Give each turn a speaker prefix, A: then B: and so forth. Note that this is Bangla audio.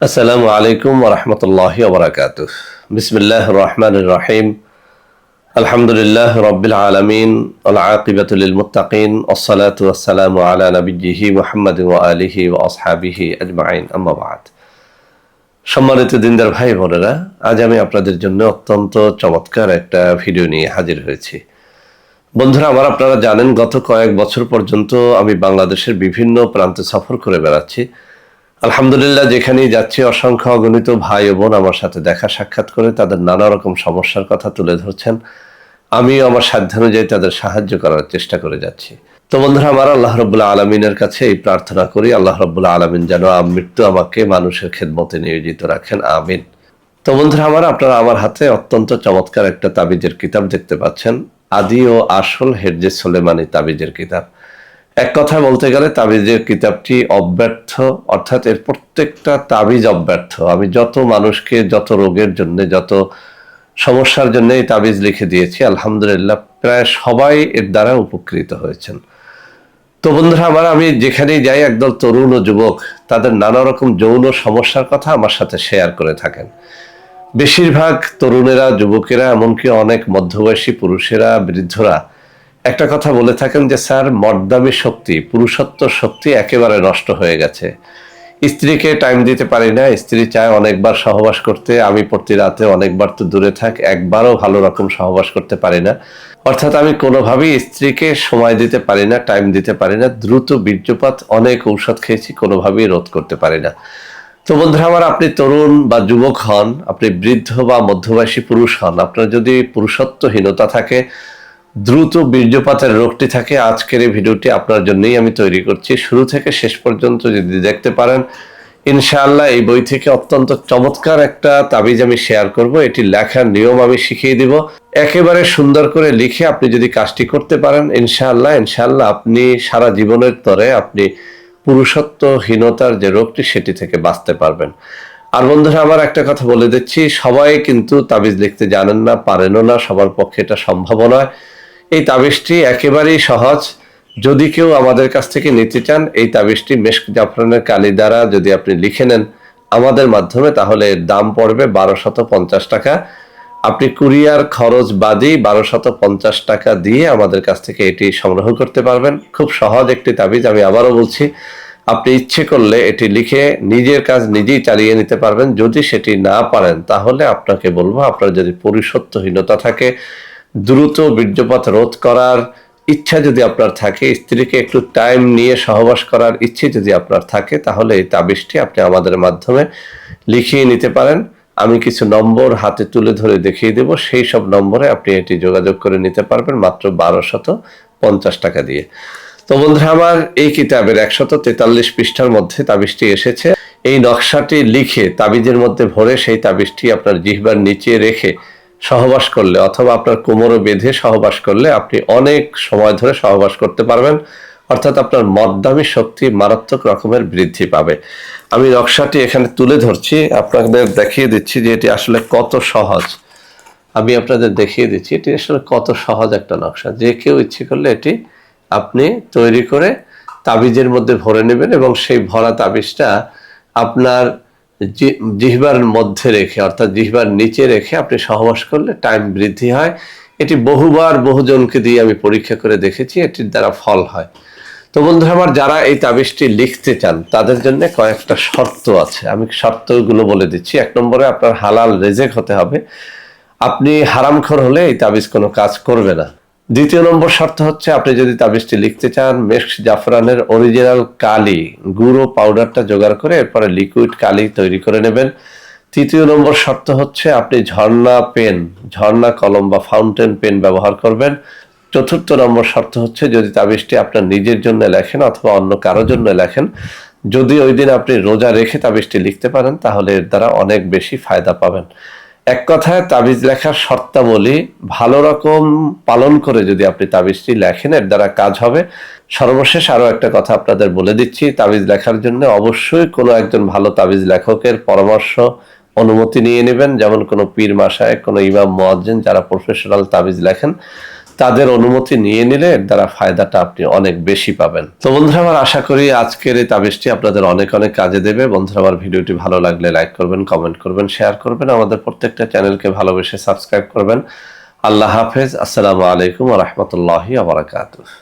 A: আসসালামু আলাইকুম ওয়া রাহমাতুল্লাহি ওয়া বারাকাতুহু। বিসমিল্লাহির রহমানির রহিম। আলহামদুলিল্লাহি রাব্বিল আলামিন ওয়াল আকিবাতু লিল মুত্তাকিন ওয়াসসালাতু ওয়াসসালামু আলা নাবিয়্যিহি মুহাম্মাদিন ওয়া আলিহি ওয়া আসহাবিহি আজমাইন, আম্মা বা'দ। সম্মানিত দিনদার ভাই বোনেরা, আজ আমি আপনাদের জন্য অত্যন্ত চমৎকার একটা ভিডিও নিয়ে হাজির হয়েছি। বন্ধুরা আমার, আপনারা জানেন গত কয়েক বছর পর্যন্ত আমি বাংলাদেশের বিভিন্ন প্রান্তে সফর করে বেড়াচ্ছি। আলহামদুলিল্লাহ, যেখানেই যাচ্ছি অসংখ্য অগণিত ভাই ও বোন আমার সাথে দেখা সাক্ষাৎ করে তাদের নানা রকম সমস্যার কথা তুলে ধরছেন। আমিও আমার সাধ্যানুযায়ী তাদের সাহায্য করার চেষ্টা করে যাচ্ছি। তো বন্ধুরা আমার, আল্লাহ রাব্বুল আলামিনের কাছে এই প্রার্থনা করি, আল্লাহ রাব্বুল আলামিন যেন মৃত্যু আমাকে মানুষের খেদমতে নিয়োজিত রাখেন, আমিন। তো বন্ধুরা আমার, আপনারা আমার হাতে অত্যন্ত চমৎকার একটা তাবিজের কিতাব দেখতে পাচ্ছেন, আদি ও আসল হেরজে সোলেমানি তাবিজের কিতাব। এক কথায় বলতে গেলে তাবিজের কিতাবটি অব্যর্থ, অর্থাৎ এর প্রত্যেকটা তাবিজ অব্যর্থ। আমি যত মানুষকে যত রোগের জন্য, যত সমস্যার জন্য এই তাবিজ লিখে দিয়েছি, আলহামদুলিল্লাহ প্রায় সবাই এর দ্বারা উপকৃত হয়েছেন। তো বন্ধুরা আমার, আমি যেখানেই যাই একদল তরুণ ও যুবক তাদের নানা রকম যৌন সমস্যার কথা আমার সাথে শেয়ার করে থাকেন। বেশিরভাগ তরুণেরা, যুবকেরা, এমনকি অনেক মধ্যবয়সী পুরুষেরা, বৃদ্ধরা একটা কথা বলে থাকেন যে স্যার, মর্দামি শক্তি, পুরুষত্ব শক্তি একেবারে নষ্ট হয়ে গেছে। স্ত্রীকে টাইম দিতে পারি না, স্ত্রী চায় অনেকবার সহবাস করতে, আমি প্রতি রাতে অনেকবার তো দূরে থাক, একবারও ভালো রকম সহবাস করতে পারি না। অর্থাৎ আমি কোনোভাবেই স্ত্রীকে সময় দিতে পারি না, টাইম দিতে পারি না, দ্রুত বীর্যপাত, অনেক ঔষধ খেয়েছি, কোনোভাবেই রোধ করতে পারি না। তো বন্ধুরা আমার, আপনি তরুণ বা যুবক হন, আপনি বৃদ্ধ বা মধ্যবয়সী পুরুষ হন, আপনার যদি পুরুষত্বহীনতা থাকে, দ্রুত বীর্যপাতের রোগটি থাকে, আজকের এই ভিডিওটি আপনার জন্যই আমি তৈরি করছি। শুরু থেকে শেষ পর্যন্ত যদি দেখতে পারেন, ইনশাআল্লাহ এই বই থেকে অত্যন্ত চমৎকার একটা তাবিজ আমি শেয়ার করব। এটি লেখার নিয়ম আমি শিখিয়ে দিব। একেবারে সুন্দর করে লিখে আপনি যদি কাজটি করতে পারেন, ইনশাআল্লাহ আপনি সারা জীবনের তরে আপনি পুরুষত্বহীনতার যে রোগটি, সেটি থেকে বাঁচতে পারবেন। আর বন্ধুরা আমার, একটা কথা বলে দিচ্ছি, সবাই কিন্তু তাবিজ লিখতে জানেন না, পারেনও না, সবার পক্ষে এটা সম্ভব নয়। এই তাবিজটি একেবারেই সহজ। যদি কেউ আমাদের কাছ থেকে নিতে চান, এই তাবিজটি মেশক জাফরানের কালি দ্বারা যদি আপনি লিখে নেন আমাদের মাধ্যমে, তাহলে এর দাম পড়বে 1250 টাকা। আপনি কুরিয়ার খরচ বাদই 1250 টাকা দিয়ে আমাদের কাছ থেকে এটি সংগ্রহ করতে পারবেন। খুব সহজ একটি তাবিজ, আমি আবারও বলছি। আপনি ইচ্ছে করলে এটি লিখে নিজের কাজ নিজেই চালিয়ে নিতে পারবেন। যদি সেটি না পারেন, তাহলে আপনাকে বলবো, আপনার যদি পুরুষত্বহীনতা থাকে, দ্রুত বীর্যপাত রোধ করার ইচ্ছা যদি আপনার থাকে, স্ত্রীকে একটু টাইম নিয়ে সহবাস করার ইচ্ছে যদি আপনার থাকে, তাহলে এই তাবিজটি আপনি আমাদের মাধ্যমে লিখিয়ে নিতে পারেন। আমি কিছু নম্বর হাতে তুলে ধরে দেখিয়ে দেব, সেই সব নম্বরে আপনি এটি যোগাযোগ করে নিতে পারবেন মাত্র 1250 টাকা দিয়ে। তো বন্ধুরা আমার, এই কিতাবের 143 পৃষ্ঠার মধ্যে তাবিজটি এসেছে। এই নকশাটি লিখে তাবিজের মধ্যে ভরে সেই তাবিজটি আপনার জিহ্বার নিচে রেখে সহবাস করলে, অথবা আপনার কোমরে বেঁধে সহবাস করলে আপনি অনেক সময় ধরে সহবাস করতে পারবেন। অর্থাৎ আপনার মদ্দামি শক্তি মারাত্মক রকমের বৃদ্ধি পাবে। আমি নকশাটি এখানে তুলে ধরছি, আপনাদের দেখিয়ে দিচ্ছি যে এটি আসলে কত সহজ। আমি আপনাদের দেখিয়ে দিচ্ছি এটি আসলে কত সহজ একটা নকশা। যে কেউ ইচ্ছে করলে এটি আপনি তৈরি করে তাবিজের মধ্যে ভরে নেবেন, এবং সেই ভরা তাবিজটা আপনার জিহ্বার মধ্যে রেখে, অর্থাৎ জিহ্বার নিচে রেখে আপনি সহবাস করলে টাইম বৃদ্ধি হয়। এটি বহুবার বহুজনকে দিয়ে আমি পরীক্ষা করে দেখেছি, এটির দ্বারা ফল হয়। তো বন্ধুরা আমার, যারা এই তাবিজটি লিখতে চান তাদের জন্য কয়েকটা শর্ত আছে, আমি শর্তগুলো বলে দিচ্ছি। 1 নম্বরে আপনার হালাল রেজেক হতে হবে। আপনি হারামখোর হলে এই তাবিজ কোনো কাজ করবে না। 2 নম্বর শর্ত হচ্ছে, আপনি যদি তাবিজটি লিখতে চান, মেশক জাফরানের অরিজিনাল কালি, গুঁড়ো পাউডারটা জোগাড় করে এরপরে লিকুইড কালি তৈরি করে নেবেন। 3 নম্বর শর্ত হচ্ছে, আপনি ঝর্ণা পেন, ঝর্ণা কলম বা ফাউন্টেন পেন ব্যবহার করবেন। 4 নম্বর শর্ত হচ্ছে, যদি তাবিজটি আপনার নিজের জন্য লেখেন অথবা অন্য কারোর জন্য লেখেন, যদি ওই দিন আপনি রোজা রেখে তাবিজটি লিখতে পারেন, তাহলে এর দ্বারা অনেক বেশি ফায়দা পাবেন। এক কথায়, তাবিজ লেখার শর্তাবলী ভালো রকম পালন করে যদি আপনি তাবিজটি লেখেন, এর দ্বারা কাজ হবে। সর্বশেষ আরো একটা কথা আপনাদের বলে দিচ্ছি, তাবিজ লেখার জন্য অবশ্যই কোনো একজন ভালো তাবিজ লেখকের পরামর্শ, অনুমতি নিয়ে নেবেন। যেমন কোনো পীর মাশায়েখ, কোনো ইমাম মুয়াজ্জিন, যারা প্রফেশনাল তাবিজ লেখেন, তাদের অনুমতি নিয়ে নিলে এর দ্বারা ফায়দাটা আপনি অনেক বেশি পাবেন। তো বন্ধুরা আমার, আশা করি আজকের এই তাবিজটি আপনাদের অনেক অনেক কাজে দেবে। বন্ধুরা আমার, ভিডিওটি ভালো লাগলে লাইক করবেন, কমেন্ট করবেন, শেয়ার করবেন, আমাদের প্রত্যেকটা চ্যানেলকে ভালোবেসে সাবস্ক্রাইব করবেন। আল্লাহ হাফেজ। আসসালামু আলাইকুম ওয়া রাহমাতুল্লাহি ওয়া বারাকাতুহু।